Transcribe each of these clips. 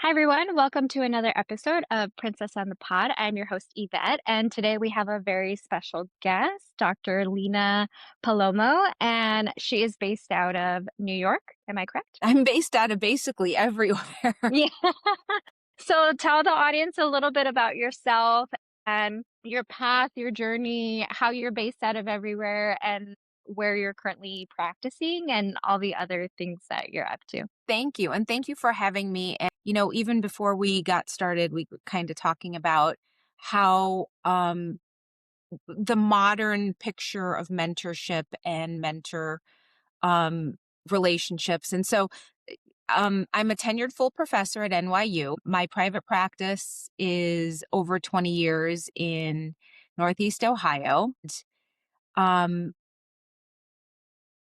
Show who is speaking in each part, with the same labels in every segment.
Speaker 1: Hi, everyone. Welcome to another episode of Princess on the Pod. I'm your host, Yvette, and today we have a very special guest, Dr. Lena Palomo, and she is based out of New York. Am I correct?
Speaker 2: I'm based out of basically everywhere.
Speaker 1: Yeah. So tell the audience a little bit about yourself and your path, your journey, how you're based out of everywhere, and where you're currently practicing, and all the other things that you're up to.
Speaker 2: Thank you. And thank you for having me. And, even before we got started, we were kind of talking about how the modern picture of mentorship and mentor um, relationships. And so I'm a tenured full professor at NYU. My private practice is over 20 years in Northeast Ohio. Um,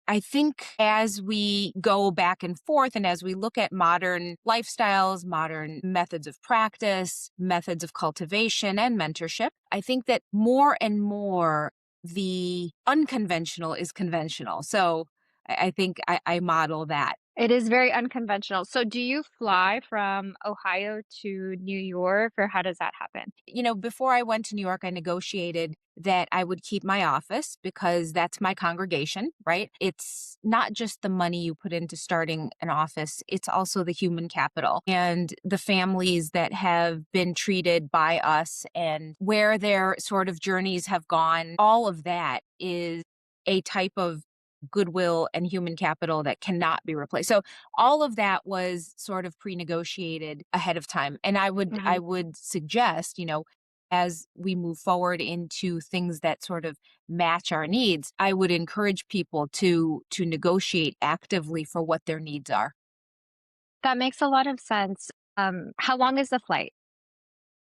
Speaker 2: I think as we go back and forth and as we look at modern lifestyles, modern methods of practice, methods of cultivation and mentorship, I think that more and more the unconventional is conventional. So I think I model that.
Speaker 1: It is very unconventional. So do you fly from Ohio to New York, or how does that happen?
Speaker 2: Before I went to New York, I negotiated that I would keep my office because that's my congregation, right? It's not just the money you put into starting an office, it's also the human capital and the families that have been treated by us and where their sort of journeys have gone. All of that is a type of goodwill and human capital that cannot be replaced. So all of that was sort of pre-negotiated ahead of time. And I would
Speaker 1: Mhm.
Speaker 2: I would suggest, as we move forward into things that sort of match our needs, I would encourage people to negotiate actively for what their needs are.
Speaker 1: That makes a lot of sense. How long is the flight?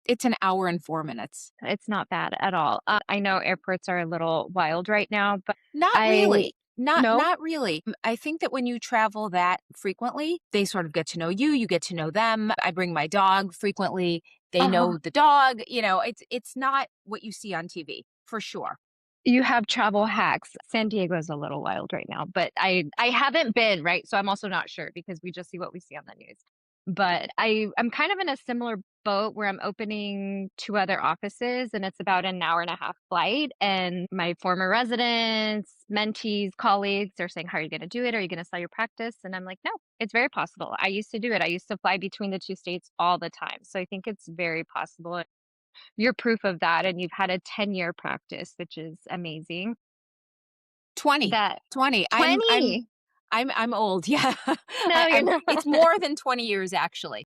Speaker 2: It's an hour and 4 minutes.
Speaker 1: It's not bad at all. I know airports are a little wild right now, but
Speaker 2: Not
Speaker 1: I
Speaker 2: really. Not
Speaker 1: no?
Speaker 2: not really. I think that when you travel that frequently, they sort of get to know you, you get to know them. I bring my dog frequently. They
Speaker 1: Oh,
Speaker 2: know the dog, it's not what you see on TV, for sure.
Speaker 1: you have travel hacks. San Diego is a little wild right now, but I haven't been, right? So I'm also not sure because we just see what we see on the news. But I'm kind of in a similar boat where I'm opening 2 other offices, and it's about an hour and a half flight, and my former residents, mentees, colleagues are saying, "How are you gonna do it? Are you gonna sell your practice?" And I'm like, "No, it's very possible. I used to do it. I used to fly between the 2 states all the time." So I think it's very possible. You're proof of that, and you've had a 10-year practice, which is amazing.
Speaker 2: 20.
Speaker 1: That
Speaker 2: 20. I'm
Speaker 1: 20!
Speaker 2: I'm old. Yeah.
Speaker 1: No, you're
Speaker 2: I'm
Speaker 1: not.
Speaker 2: it's more than 20 years actually.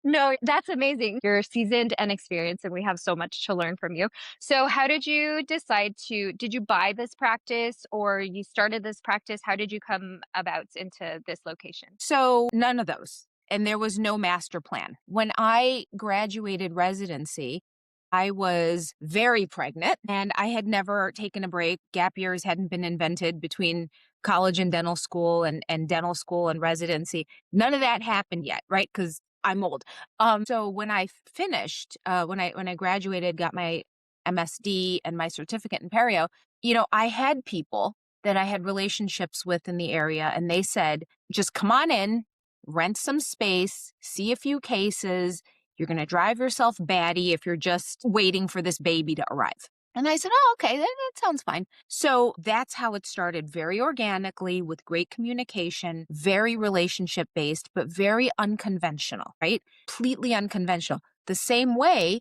Speaker 1: No, that's amazing. You're seasoned and experienced, and we have so much to learn from you. So how did you decide to did you buy this practice, or you started this practice? How did you come about into this location?
Speaker 2: So none of those. And there was no master plan. When I graduated residency, I was very pregnant and I had never taken a break. Gap years hadn't been invented between college and dental school and residency. None of that happened yet, right? Because I'm old. So when I finished, when I graduated, got my MSD and my certificate in perio, I had people that I had relationships with in the area, and they said, just come on in, rent some space, see a few cases. You're going to drive yourself batty if you're just waiting for this baby to arrive. And I said, oh, okay, that sounds fine. So that's how it started, very organically with great communication, very relationship based, but very unconventional, right? Completely unconventional. The same way,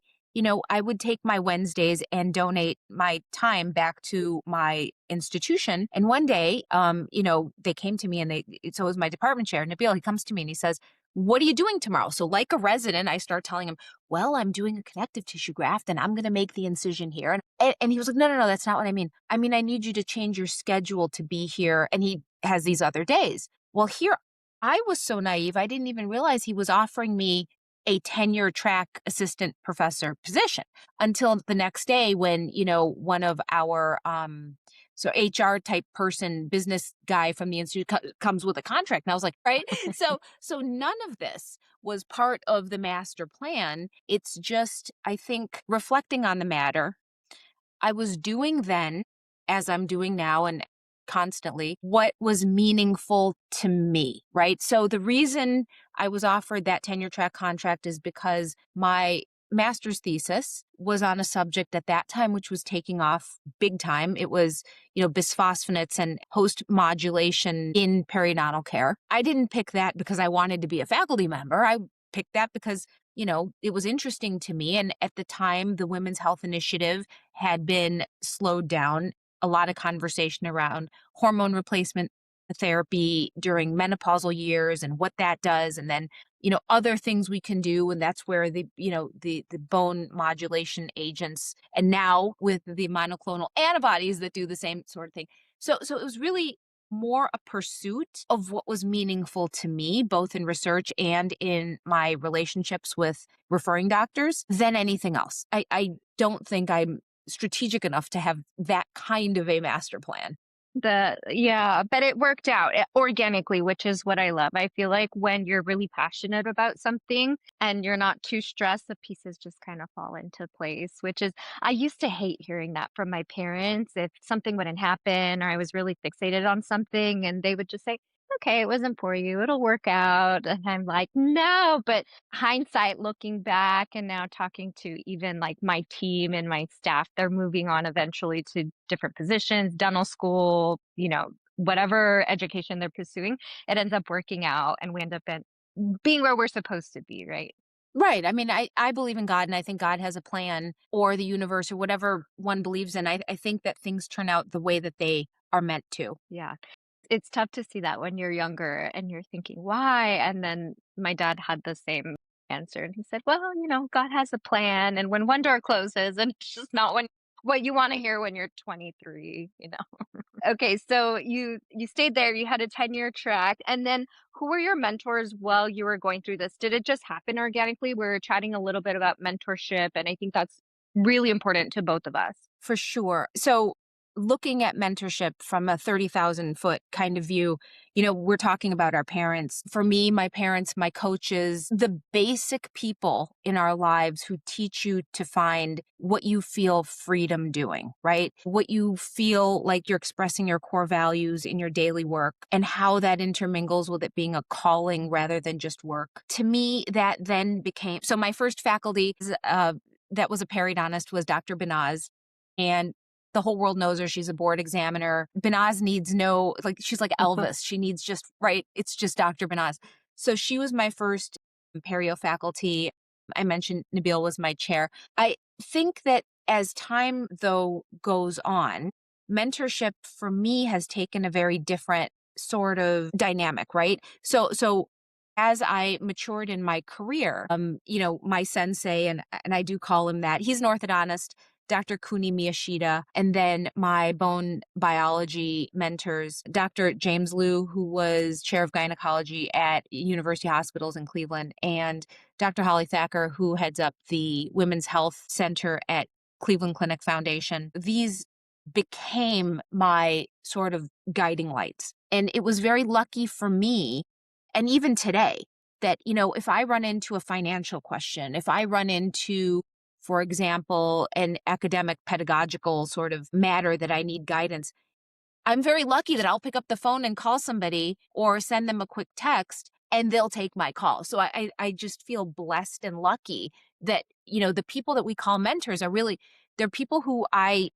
Speaker 2: I would take my Wednesdays and donate my time back to my institution. And one day, they came to me and so it was my department chair, Nabil, he comes to me and he says, what are you doing tomorrow? So like a resident, I start telling him, well, I'm doing a connective tissue graft and I'm going to make the incision here. And he was like, no, that's not what I mean. I mean, I need you to change your schedule to be here. And he has these other days. Well, here, I was so naive. I didn't even realize he was offering me a tenure track assistant professor position until the next day when, one of our, so HR type person, business guy from the institute comes with a contract. And I was like, right. So none of this was part of the master plan. It's just, I think, reflecting on the matter I was doing then as I'm doing now. And constantly what was meaningful to me, right? So the reason I was offered that tenure track contract is because my master's thesis was on a subject at that time which was taking off big time. It was, bisphosphonates and host modulation in periodontal care. I didn't pick that because I wanted to be a faculty member. I picked that because it was interesting to me. And at the time, the Women's Health Initiative had been slowed down. A lot of conversation around hormone replacement therapy during menopausal years and what that does. And then, other things we can do. And that's where the bone modulation agents, and now with the monoclonal antibodies that do the same sort of thing. So it was really more a pursuit of what was meaningful to me, both in research and in my relationships with referring doctors, than anything else. I don't think I'm strategic enough to have that kind of a master plan.
Speaker 1: Yeah, but it worked out organically, which is what I love. I feel like when you're really passionate about something and you're not too stressed, the pieces just kind of fall into place, which is, I used to hate hearing that from my parents. If something wouldn't happen or I was really fixated on something, and they would just say, okay, it wasn't for you, it'll work out. And I'm like, no, but hindsight, looking back and now talking to even like my team and my staff, they're moving on eventually to different positions, dental school, whatever education they're pursuing, it ends up working out and we end up being where we're supposed to be, right?
Speaker 2: Right. I mean, I believe in God, and I think God has a plan, or the universe, or whatever one believes in. I think that things turn out the way that they are meant to.
Speaker 1: Yeah. It's tough to see that when you're younger and you're thinking, why? And then my dad had the same answer and he said, well, God has a plan. And when one door closes, and it's just not what you want to hear when you're 23. Okay, so you stayed there, you had a 10-year track, and then who were your mentors while you were going through this? Did it just happen organically? We were chatting a little bit about mentorship, and I think that's really important to both of us.
Speaker 2: For sure. So, looking at mentorship from a 30,000-foot kind of view, we're talking about our parents. For me, my parents, my coaches, the basic people in our lives who teach you to find what you feel freedom doing, right? What you feel like you're expressing your core values in your daily work, and how that intermingles with it being a calling rather than just work. To me, that then became so my first faculty that was a periodontist was Dr. Benaz. And the whole world knows her. She's a board examiner. Benaz needs she's like Elvis. She needs just, right. It's just Dr. Benaz. So she was my first perio faculty. I mentioned Nabil was my chair. I think that as time, though, goes on, mentorship for me has taken a very different sort of dynamic, right? So as I matured in my career, my sensei, and I do call him that, he's an orthodontist, Dr. Kuni Miyashita, and then my bone biology mentors, Dr. James Liu, who was chair of gynecology at University Hospitals in Cleveland, and Dr. Holly Thacker, who heads up the Women's Health Center at Cleveland Clinic Foundation. These became my sort of guiding lights. And it was very lucky for me, and even today, that, if I run into a financial question, if I run into, for example, an academic pedagogical sort of matter that I need guidance, I'm very lucky that I'll pick up the phone and call somebody or send them a quick text and they'll take my call. So I just feel blessed and lucky that, the people that we call mentors they're people who I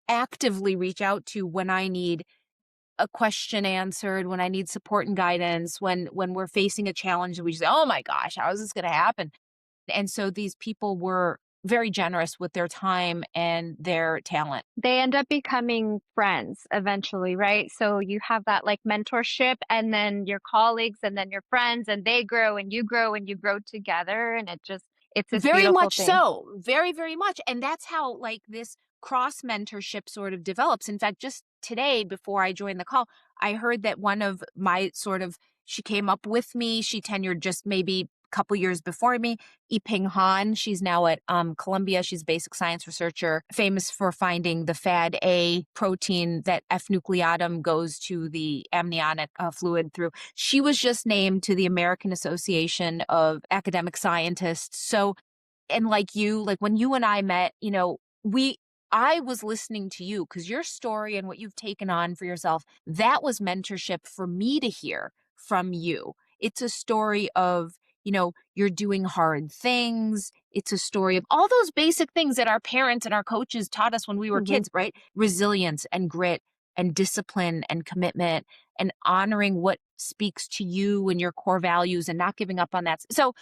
Speaker 2: actively reach out to when I need a question answered, when I need support and guidance, when we're facing a challenge and we just say, oh my gosh, how is this going to happen? And so these people were very generous with their time and their talent.
Speaker 1: They end up becoming friends eventually, right? So you have that like mentorship and then your colleagues and then your friends, and they grow and you grow together, and it's this
Speaker 2: Very
Speaker 1: beautiful
Speaker 2: much
Speaker 1: thing.
Speaker 2: so. Very, very much. And that's how like this cross mentorship sort of develops. In fact, just today before I joined the call, I heard that one of my she came up with me. She tenured just maybe a couple years before me. Yiping Han. She's now at Columbia. She's a basic science researcher, famous for finding the FAD A protein that F nucleatum goes to the amniotic fluid through. She was just named to the American Association of Academic Scientists. So, and like when you and I met, we I was listening to you because your story and what you've taken on for yourself, that was mentorship for me to hear from you. It's a story of, you're doing hard things. It's a story of all those basic things that our parents and our coaches taught us when we were
Speaker 1: Mhm.
Speaker 2: kids, right? Resilience and grit and discipline and commitment and honoring what speaks to you and your core values and not giving up on that. So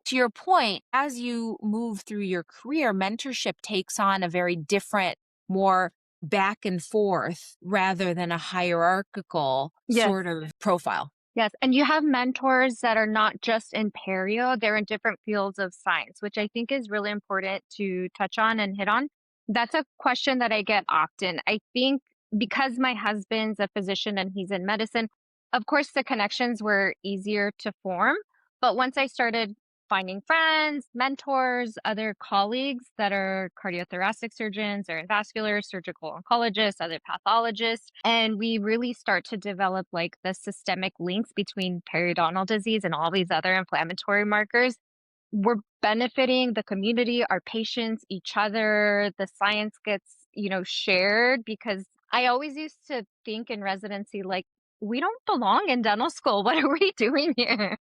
Speaker 2: to your point, as you move through your career, mentorship takes on a very different, more back and forth rather than a hierarchical
Speaker 1: Yes.
Speaker 2: sort of profile.
Speaker 1: Yes, and you have mentors that are not just in perio, they're in different fields of science, which I think is really important to touch on and hit on. That's a question that I get often. I think because my husband's a physician and he's in medicine, of course, the connections were easier to form. But once I started finding friends, mentors, other colleagues that are cardiothoracic surgeons or vascular surgical oncologists, other pathologists, and we really start to develop like the systemic links between periodontal disease and all these other inflammatory markers, we're benefiting the community, our patients, each other. The science gets, shared because I always used to think in residency, like, we don't belong in dental school. What are we doing here?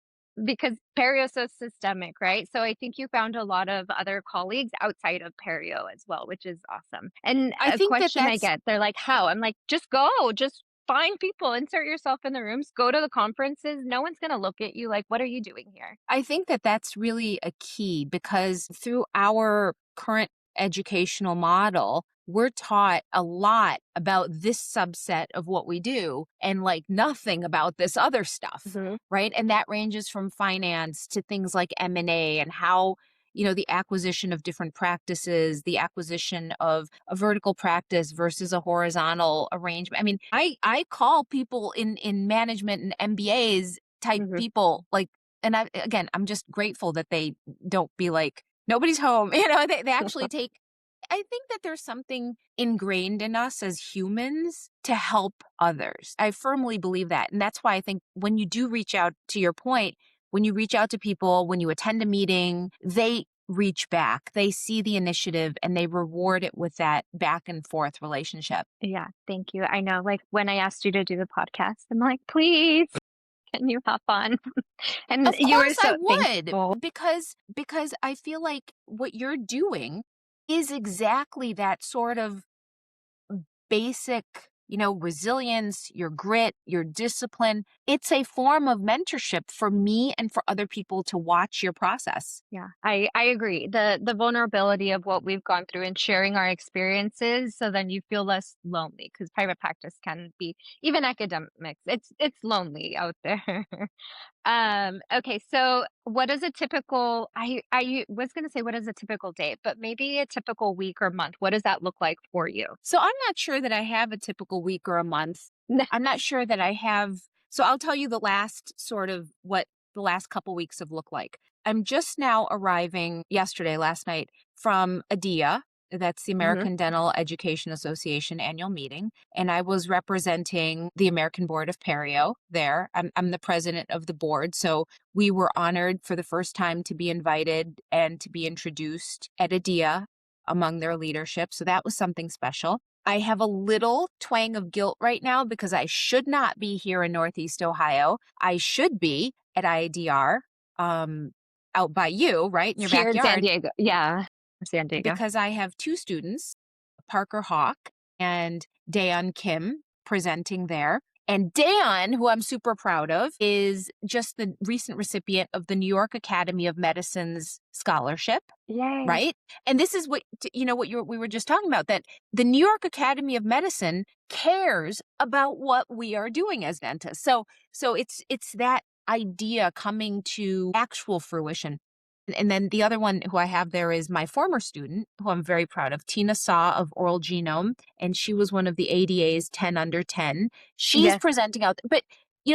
Speaker 1: Because perio is so systemic, right? So I think you found a lot of other colleagues outside of perio as well, which is awesome. And
Speaker 2: I
Speaker 1: a
Speaker 2: think that
Speaker 1: question I
Speaker 2: that's
Speaker 1: get, they're like, how? I'm like, just go, just find people, insert yourself in the rooms, go to the conferences. No one's going to look at you like, what are you doing here?
Speaker 2: I think that that's really a key because through our current educational model, we're taught a lot about this subset of what we do and like nothing about this other stuff,
Speaker 1: Mhm.
Speaker 2: right? And that ranges from finance to things like M&A and how, the acquisition of different practices, the acquisition of a vertical practice versus a horizontal arrangement. I mean, I call people in management and MBAs type
Speaker 1: Mhm.
Speaker 2: people like, and I'm just grateful that they don't be like, nobody's home. They actually take, I think that there's something ingrained in us as humans to help others. I firmly believe that. And that's why I think when you do reach out, to your point, when you reach out to people, when you attend a meeting, they reach back, they see the initiative and they reward it with that back and forth relationship.
Speaker 1: Yeah, thank you. I know, like, when I asked you to do the podcast, I'm like, "Please, can you hop on?" And
Speaker 2: Of
Speaker 1: you were
Speaker 2: course I
Speaker 1: so
Speaker 2: would,
Speaker 1: thankful.
Speaker 2: because I feel like what you're doing is exactly that sort of basic, resilience, your grit, your discipline. It's a form of mentorship for me and for other people to watch your process.
Speaker 1: Yeah, I agree. The vulnerability of what we've gone through and sharing our experiences, so then you feel less lonely because private practice can be, even academics, it's lonely out there. Okay, so what is a typical was gonna say what is a typical day, but maybe a typical week or month. What does that look like for you?
Speaker 2: So I'm not sure that I have a typical week or a month. I'm not sure that I have. So I'll tell you the last sort of what the last couple weeks have looked like. I'm just now arriving yesterday, last night, from ADIA. That's the
Speaker 1: Mhm.
Speaker 2: American Dental Education Association annual meeting. And I was representing the American Board of Perio there. I'm the president of the board. So we were honored for the first time to be invited and to be introduced at ADIA among their leadership. So that was something special. I have a little twang of guilt right now because I should not be here in Northeast Ohio. I should be at IADR, um, out by you, right in your
Speaker 1: Here in San
Speaker 2: backyard,
Speaker 1: Diego. Yeah, San Diego.
Speaker 2: because I have two students, Parker Hawk and Dan Kim, presenting there. And Dan, who I'm super proud of, is just the recent recipient of the New York Academy of Medicine's scholarship,
Speaker 1: Yay.
Speaker 2: right? And this is what we were just talking about, that the New York Academy of Medicine cares about what we are doing as dentists. So it's that idea coming to actual fruition. And then the other one who I have there is my former student, who I'm very proud of, Tina Saw of Oral Genome, and she was one of the ADA's 10 under 10. She's
Speaker 1: Yes.
Speaker 2: presenting out, but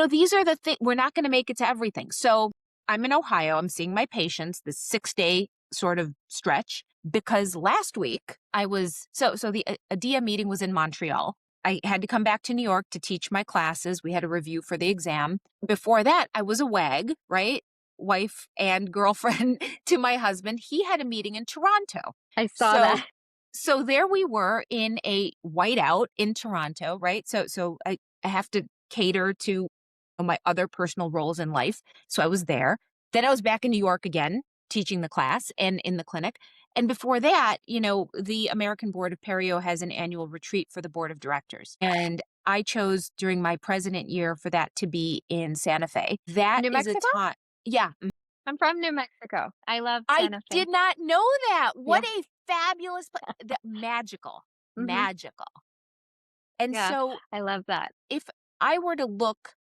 Speaker 2: these are the things, we're not going to make it to everything. So I'm in Ohio. I'm seeing my patients this 6-day sort of stretch because last week I was so the ADIA meeting was in Montreal. I had to come back to New York to teach my classes. We had a review for the exam. Before that, I was a WAG, right? Wife and girlfriend to my husband. He had a meeting in Toronto.
Speaker 1: I saw
Speaker 2: So
Speaker 1: that.
Speaker 2: So there we were in a whiteout in Toronto, right? I have to cater to my other personal roles in life. So I was there. Then I was back in New York again, teaching the class and in the clinic. And before that, the American Board of Perio has an annual retreat for the board of directors. And I chose during my president year for that to be in Santa Fe. That
Speaker 1: New
Speaker 2: is a
Speaker 1: Mexico?
Speaker 2: time. Yeah,
Speaker 1: I'm from New Mexico. I love
Speaker 2: I
Speaker 1: Santa Fe.
Speaker 2: did not know that.
Speaker 1: Yeah.
Speaker 2: What a fabulous magical,
Speaker 1: Hmm.
Speaker 2: magical. And
Speaker 1: Yeah.
Speaker 2: so
Speaker 1: I love that.
Speaker 2: if I were to look,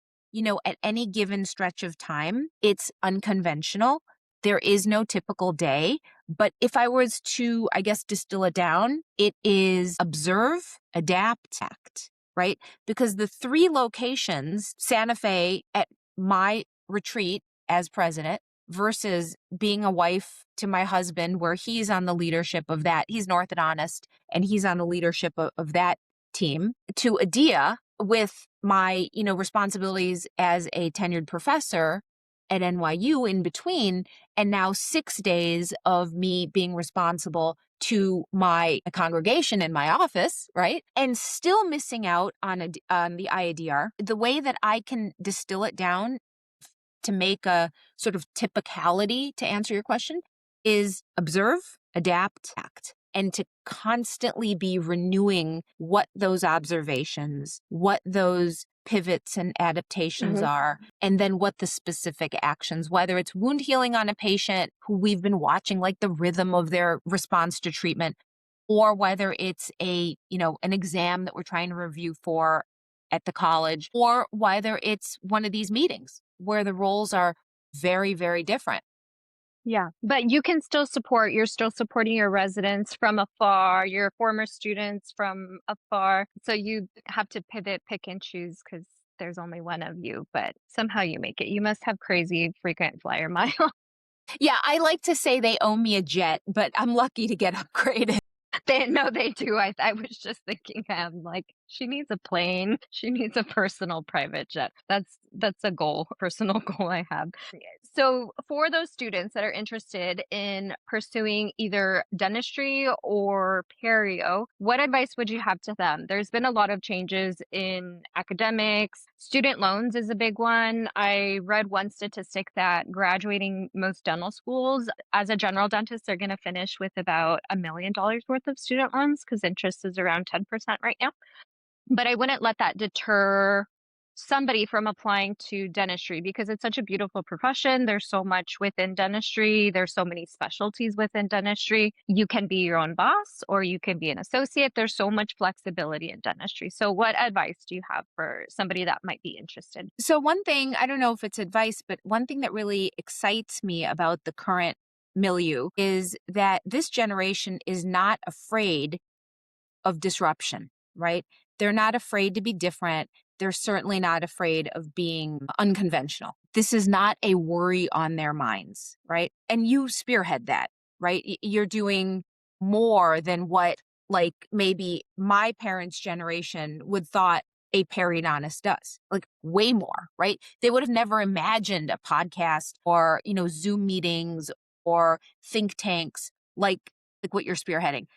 Speaker 2: at any given stretch of time, it's unconventional. There is no typical day. But if I was to, I guess, distill it down, it is observe, adapt, act, right? Because the three locations, Santa Fe at my retreat as president versus being a wife to my husband, where he's on the leadership of that, he's an orthodontist and he's on the leadership of that team, to Adia with my, responsibilities as a tenured professor at NYU in between, and now 6 days of me being responsible to my congregation in my office, right? And still missing out on the IADR. The way that I can distill it down to make a sort of typicality to answer your question is observe, adapt, act, and to constantly be renewing what those observations, what those pivots and adaptations
Speaker 1: Hmm.
Speaker 2: are, and then what the specific actions, whether it's wound healing on a patient who we've been watching, like the rhythm of their response to treatment, or whether it's an exam that we're trying to review for at the college, or whether it's one of these meetings where the roles are very, very different.
Speaker 1: Yeah. But you can still you're still supporting your residents from afar, your former students from afar. So you have to pivot, pick and choose because there's only one of you, but somehow you make it. You must have crazy frequent flyer miles.
Speaker 2: Yeah, I like to say they owe me a jet, but I'm lucky to get upgraded.
Speaker 1: They no, they do. I was just thinking, I'm like, she needs a plane. She needs a personal private jet. That's a goal, a personal goal I have. So for those students that are interested in pursuing either dentistry or perio, what advice would you have to them? There's been a lot of changes in academics. Student loans is a big one. I read one statistic that graduating most dental schools as a general dentist, they're going to finish with about $1 million worth of student loans because interest is around 10% right now. But I wouldn't let that deter somebody from applying to dentistry because it's such a beautiful profession. There's so much within dentistry. There's so many specialties within dentistry. You can be your own boss or you can be an associate. There's so much flexibility in dentistry. So what advice do you have for somebody that might be interested?
Speaker 2: So, one thing, I don't know if it's advice, but one thing that really excites me about the current milieu is that this generation is not afraid of disruption, right? They're not afraid to be different. They're certainly not afraid of being unconventional. This is not a worry on their minds, right? And you spearhead that, right? You're doing more than what, like, maybe my parents' generation would thought a periodontist does, like way more, right? They would have never imagined a podcast or, Zoom meetings or think tanks like what you're spearheading.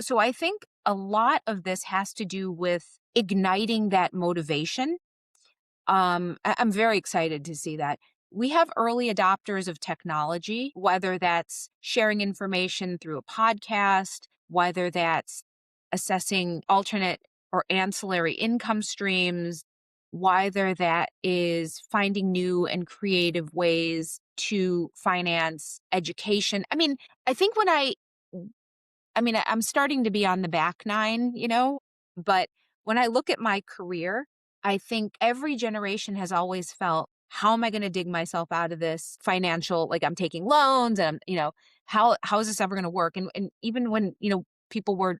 Speaker 2: So I think a lot of this has to do with igniting that motivation. I'm very excited to see that. We have early adopters of technology, whether that's sharing information through a podcast, whether that's assessing alternate or ancillary income streams, whether that is finding new and creative ways to finance education. I think I'm starting to be on the back nine, but when I look at my career, I think every generation has always felt, how am I going to dig myself out of this financial, like I'm taking loans and, how is this ever going to work? And even when, people were,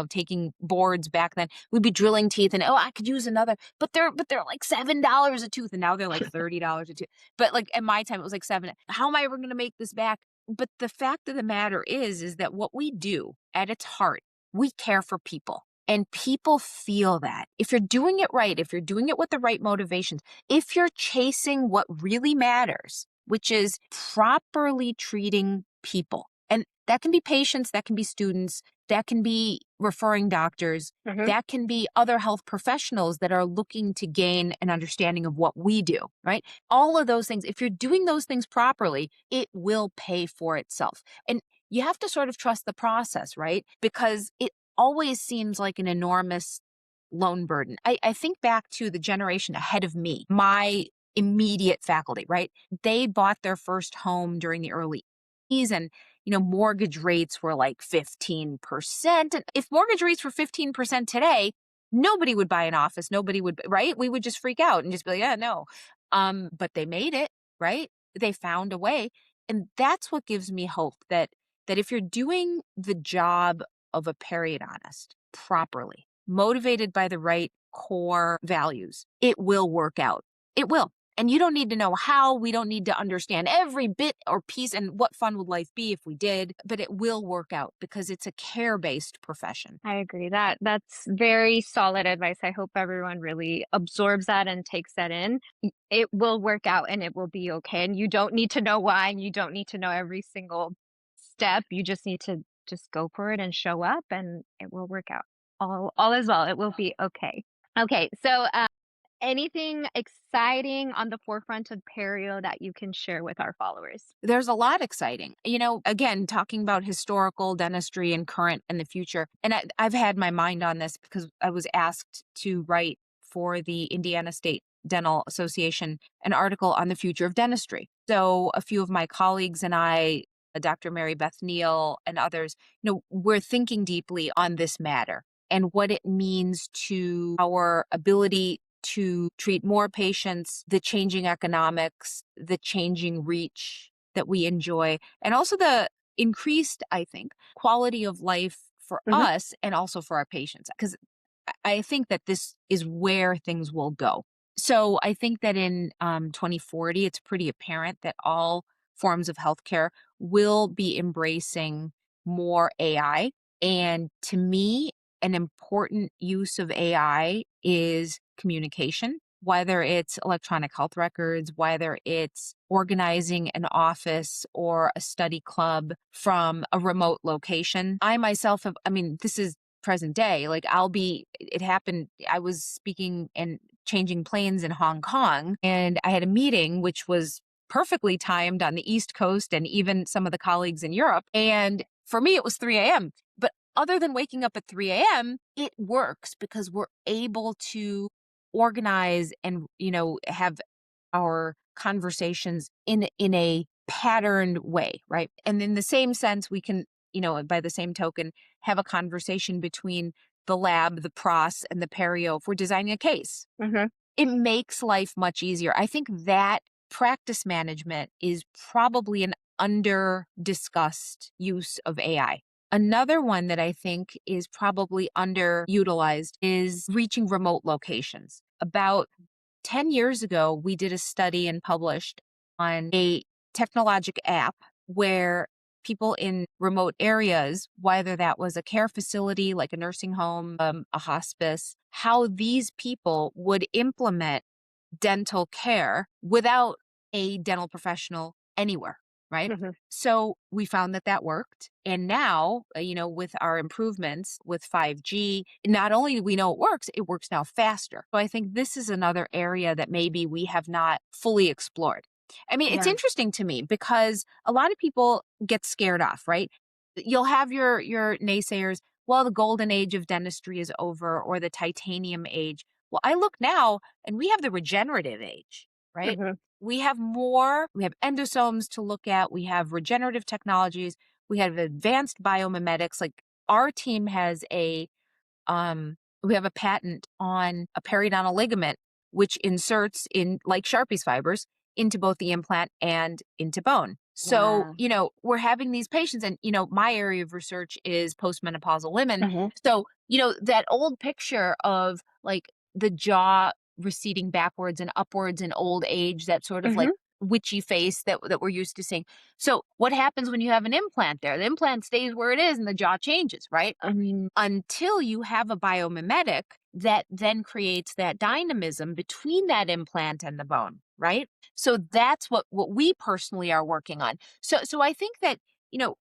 Speaker 2: taking boards back then, we'd be drilling teeth and, oh, I could use another, but they're like $7 a tooth and now they're like $30 a tooth. But like at my time, it was like seven. How am I ever going to make this back? But the fact of the matter is that what we do at its heart, we care for people. And people feel that. If you're doing it right, if you're doing it with the right motivations, if you're chasing what really matters, which is properly treating people And that can be patients, that can be students, that can be referring doctors,
Speaker 1: Hmm.
Speaker 2: that can be other health professionals that are looking to gain an understanding of what we do, right? All of those things, if you're doing those things properly, it will pay for itself. And you have to sort of trust the process, right? Because it always seems like an enormous loan burden. I think back to the generation ahead of me, my immediate faculty, right? They bought their first home during the early 80s, and mortgage rates were like 15%. And if mortgage rates were 15% today, nobody would buy an office. Nobody would, right? We would just freak out and just be like, yeah, no. But they made it, right? They found a way. And that's what gives me hope that if you're doing the job of a periodontist properly, motivated by the right core values, it will work out. It will. And you don't need to know how. We don't need to understand every bit or piece and what fun would life be if we did, but it will work out because it's a care-based profession.
Speaker 1: I agree that that's very solid advice. I hope everyone really absorbs that and takes that in. It will work out and it will be okay. And you don't need to know why, and you don't need to know every single step. You just need to just go for it and show up, and it will work out. All is well. It will be okay. Okay, so anything exciting on the forefront of perio that you can share with our followers?
Speaker 2: There's a lot exciting. Again, talking about historical dentistry and current and the future. And I've had my mind on this because I was asked to write for the Indiana State Dental Association an article on the future of dentistry. So a few of my colleagues and I, Dr. Mary Beth Neal and others, we're thinking deeply on this matter and what it means to our ability to treat more patients, the changing economics, the changing reach that we enjoy, and also the increased, I think, quality of life for
Speaker 1: Hmm.
Speaker 2: us and also for our patients. Because I think that this is where things will go. So I think that in 2040, it's pretty apparent that all forms of healthcare will be embracing more AI. And to me, an important use of AI is communication, whether it's electronic health records, whether it's organizing an office or a study club from a remote location. I myself have, I mean, this is present day. Like it happened, I was speaking and changing planes in Hong Kong, and I had a meeting which was perfectly timed on the East Coast and even some of the colleagues in Europe. And for me, it was 3 a.m. But other than waking up at 3 a.m., it works because we're able to organize and, have our conversations in a patterned way, right? And in the same sense, we can, by the same token, have a conversation between the lab, the pros, and the perio if we're designing a case.
Speaker 1: Hmm.
Speaker 2: It makes life much easier. I think that practice management is probably an under discussed use of AI. Another one that I think is probably underutilized is reaching remote locations. About 10 years ago, we did a study and published on a technologic app where people in remote areas, whether that was a care facility like a nursing home, a hospice, how these people would implement dental care without a dental professional anywhere, right?
Speaker 1: Hmm.
Speaker 2: So we found that that worked. And now, with our improvements with 5G, not only do we know it works now faster. So I think this is another area that maybe we have not fully explored. I mean, it's
Speaker 1: Yeah.
Speaker 2: interesting to me because a lot of people get scared off, right? You'll have your naysayers, well, the golden age of dentistry is over or the titanium age. Well, I look now and we have the regenerative age, right?
Speaker 1: Hmm.
Speaker 2: We have endosomes to look at, we have regenerative technologies, we have advanced biomimetics. Like our team has we have a patent on a periodontal ligament, which inserts in like Sharpie's fibers into both the implant and into bone. So,
Speaker 1: Wow.
Speaker 2: we're having these patients, and, my area of research is postmenopausal women.
Speaker 1: Hmm.
Speaker 2: So, that old picture of like the jaw receding backwards and upwards in old age, that sort of like
Speaker 1: Hmm.
Speaker 2: witchy face that we're used to seeing. So, what happens when you have an implant there? The implant stays where it is and the jaw changes, right?
Speaker 1: I mean,
Speaker 2: Until you have a biomimetic that then creates that dynamism between that implant and the bone, right? So that's what we personally are working on. So I think that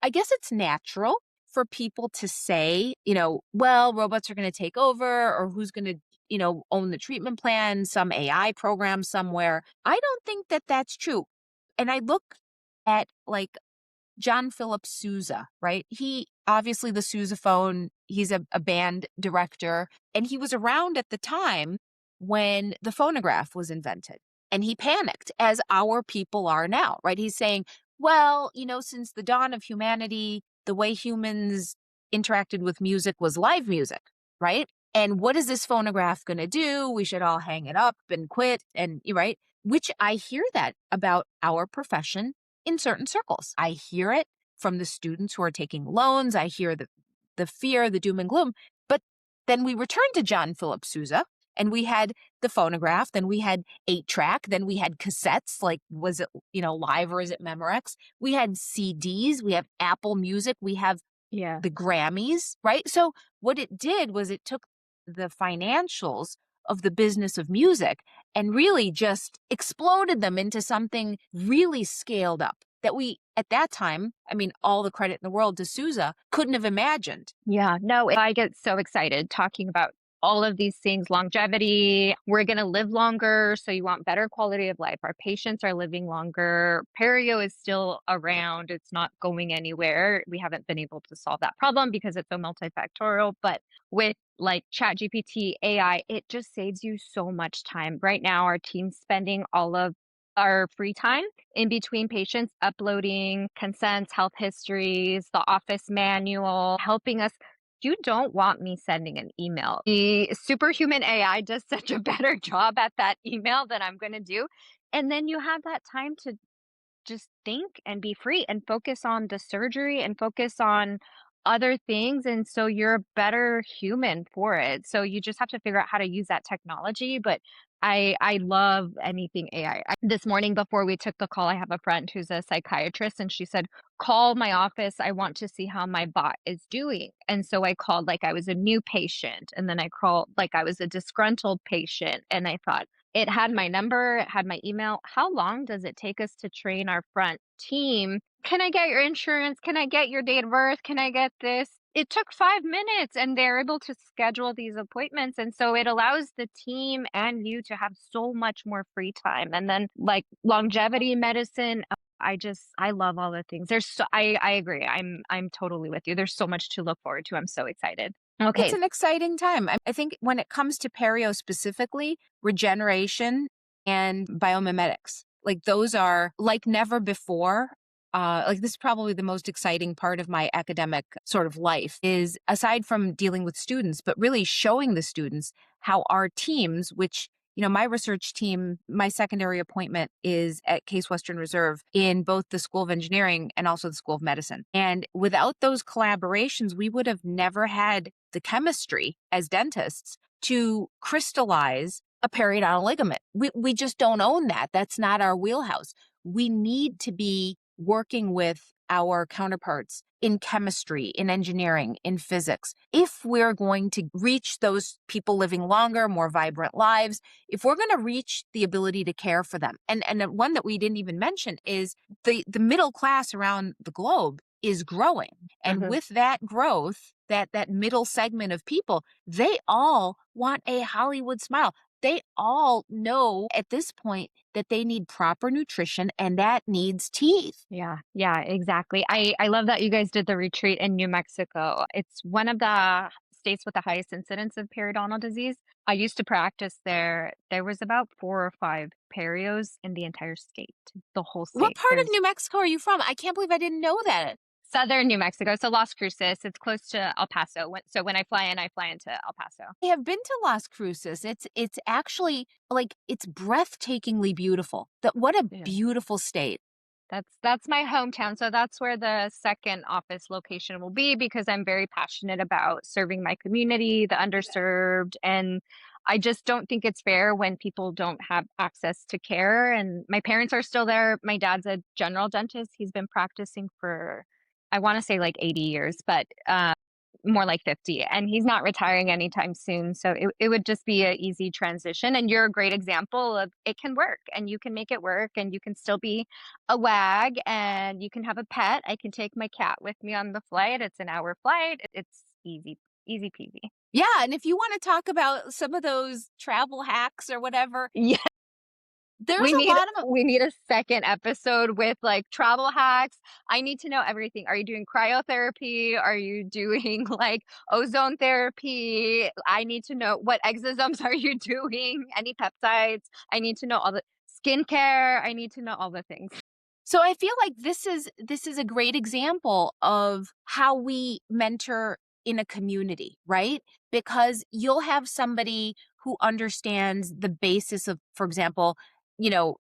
Speaker 2: I guess it's natural for people to say, well, robots are going to take over, or who's going to, own the treatment plan, some AI program somewhere. I don't think that that's true. And I look at like John Philip Sousa, right? He obviously the sousaphone, he's a band director, and he was around at the time when the phonograph was invented. And he panicked, as our people are now, right? He's saying, well, since the dawn of humanity, the way humans interacted with music was live music, right? And what is this phonograph going to do? We should all hang it up and quit. And, right? Which I hear that about our profession in certain circles. I hear it from the students who are taking loans. I hear the fear, the doom and gloom. But then we return to John Philip Sousa, and we had the phonograph, then we had 8-track, then we had cassettes, like was it, live or is it Memorex? We had CDs, we have Apple Music, we have
Speaker 1: Yeah.
Speaker 2: the Grammys, right? So what it did was it took the financials of the business of music and really just exploded them into something really scaled up that we, at that time, I mean, all the credit in the world to Sousa, couldn't have imagined.
Speaker 1: Yeah, no, I get so excited talking about all of these things, longevity. We're going to live longer, so you want better quality of life. Our patients are living longer. Perio is still around. It's not going anywhere. We haven't been able to solve that problem because it's so multifactorial, but with like ChatGPT, AI, it just saves you so much time. Right now, our team's spending all of our free time in between patients uploading consents, health histories, the office manual, helping us. You don't want me sending an email. The superhuman AI does such a better job at that email than I'm going to do. And then you have that time to just think and be free and focus on the surgery and focus on other things, and so you're a better human for it. So you just have to figure out how to use that technology, but I love anything AI. This morning before we took the call, I have a friend who's a psychiatrist, and she said, "Call my office. I want to see how my bot is doing." And so I called like I was a new patient, and then I called like I was a disgruntled patient, and I thought, it had my number, it had my email. How long does it take us to train our front team? Can I get your insurance? Can I get your date of birth? Can I get this? It took 5 minutes and they're able to schedule these appointments. And so it allows the team and you to have so much more free time. And then like longevity medicine, I love all the things. I agree. I'm totally with you. There's so much to look forward to. I'm so excited.
Speaker 2: It's
Speaker 1: Okay.
Speaker 2: an exciting time. I think when it comes to perio specifically, regeneration and biomimetics, like those are like never before. Like this is probably the most exciting part of my academic sort of life is aside from dealing with students, but really showing the students how our teams, which my research team, my secondary appointment is at Case Western Reserve in both the School of Engineering and also the School of Medicine. And without those collaborations, we would have never had the chemistry as dentists to crystallize a periodontal ligament. We just don't own that. That's not our wheelhouse. We need to be working with our counterparts in chemistry, in engineering, in physics. If we're going to reach those people living longer, more vibrant lives, if we're going to reach the ability to care for them. And one that we didn't even mention is the middle class around the globe is growing. And
Speaker 1: Mhm.
Speaker 2: with that growth, that middle segment of people, they all want a Hollywood smile. They all know at this point that they need proper nutrition and that needs teeth.
Speaker 1: Yeah, yeah, exactly. I love that you guys did the retreat in New Mexico. It's one of the states with the highest incidence of periodontal disease. I used to practice there. There was about 4 or 5 perios in the entire state, the whole
Speaker 2: What
Speaker 1: state.
Speaker 2: part of
Speaker 1: There's
Speaker 2: New Mexico are you from? I can't believe I didn't know that.
Speaker 1: southern New Mexico, so Las Cruces. It's close to El Paso. So when I fly into El Paso.
Speaker 2: I have been to Las Cruces. It's actually like it's breathtakingly beautiful. That what a
Speaker 1: Yeah.
Speaker 2: beautiful state.
Speaker 1: That's my hometown, so that's where the second office location will be because I'm very passionate about serving my community, the underserved, and I just don't think it's fair when people don't have access to care, and my parents are still there. My dad's a general dentist. He's been practicing for I wanna say like 80 years, but more like 50, and he's not retiring anytime soon. So it would just be an easy transition. And you're a great example of it can work and you can make it work and you can still be a wag and you can have a pet. I can take my cat with me on the flight. It's an hour flight. It's easy, easy peasy.
Speaker 2: Yeah, and if you wanna talk about some of those travel hacks or whatever,
Speaker 1: Yeah.
Speaker 2: there's
Speaker 1: We
Speaker 2: a
Speaker 1: need
Speaker 2: lot of
Speaker 1: we need a second episode with, like, travel hacks. I need to know everything. Are you doing cryotherapy? Are you doing, like, ozone therapy? I need to know what exosomes are you doing? Any peptides? I need to know all the skincare. I need to know all the things.
Speaker 2: So I feel like this is a great example of how we mentor in a community, right? Because you'll have somebody who understands the basis of, for example,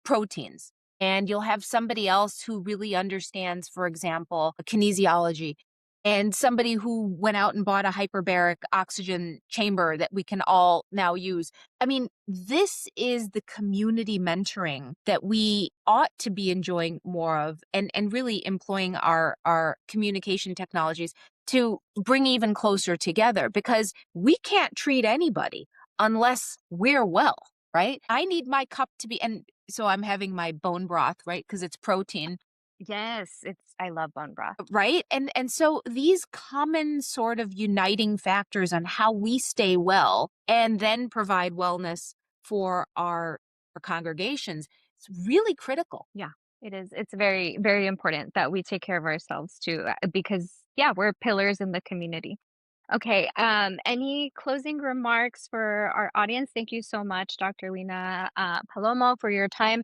Speaker 2: proteins. And you'll have somebody else who really understands, for example, kinesiology. And somebody who went out and bought a hyperbaric oxygen chamber that we can all now use. I mean, this is the community mentoring that we ought to be enjoying more of, and really employing our communication technologies to bring even closer together, because we can't treat anybody unless we're well, right? I need my cup to be, and so I'm having my bone broth, right? Because it's protein.
Speaker 1: Yes, I love bone broth.
Speaker 2: Right? And so these common sort of uniting factors on how we stay well and then provide wellness for our congregations, it's really critical.
Speaker 1: Yeah, it is. It's very, very important that we take care of ourselves too, because yeah, we're pillars in the community. Okay. Any closing remarks for our audience? Thank you so much, Dr. Lena Palomo, for your time.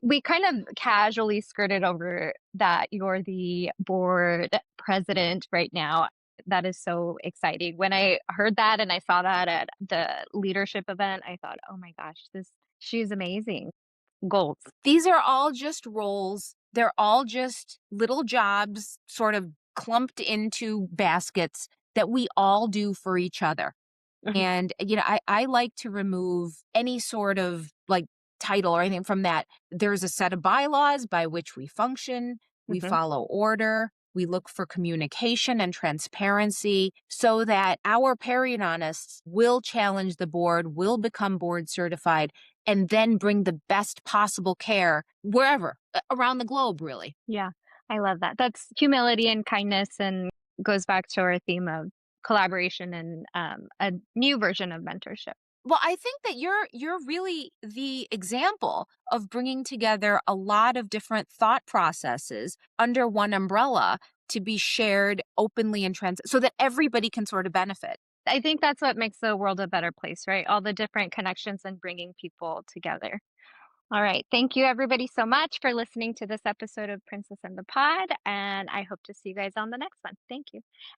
Speaker 1: We kind of casually skirted over that you're the board president right now. That is so exciting. When I heard that and I saw that at the leadership event, I thought, oh my gosh, she's amazing. Goals.
Speaker 2: These are all just roles. They're all just little jobs sort of clumped into baskets that we all do for each other.
Speaker 1: Mhm,
Speaker 2: And, I like to remove any sort of like title or anything from that. There's a set of bylaws by which we function, we
Speaker 1: mhm.
Speaker 2: follow order, we look for communication and transparency so that our periodontists will challenge the board, will become board certified, and then bring the best possible care wherever around the globe, really.
Speaker 1: Yeah, I love that. That's humility and kindness and goes back to our theme of collaboration and a new version of mentorship.
Speaker 2: Well, I think that you're really the example of bringing together a lot of different thought processes under one umbrella to be shared openly and so that everybody can sort of benefit.
Speaker 1: I think that's what makes the world a better place, right? All the different connections and bringing people together. All right. Thank you, everybody, so much for listening to this episode of Princess and the Pod. And I hope to see you guys on the next one. Thank you.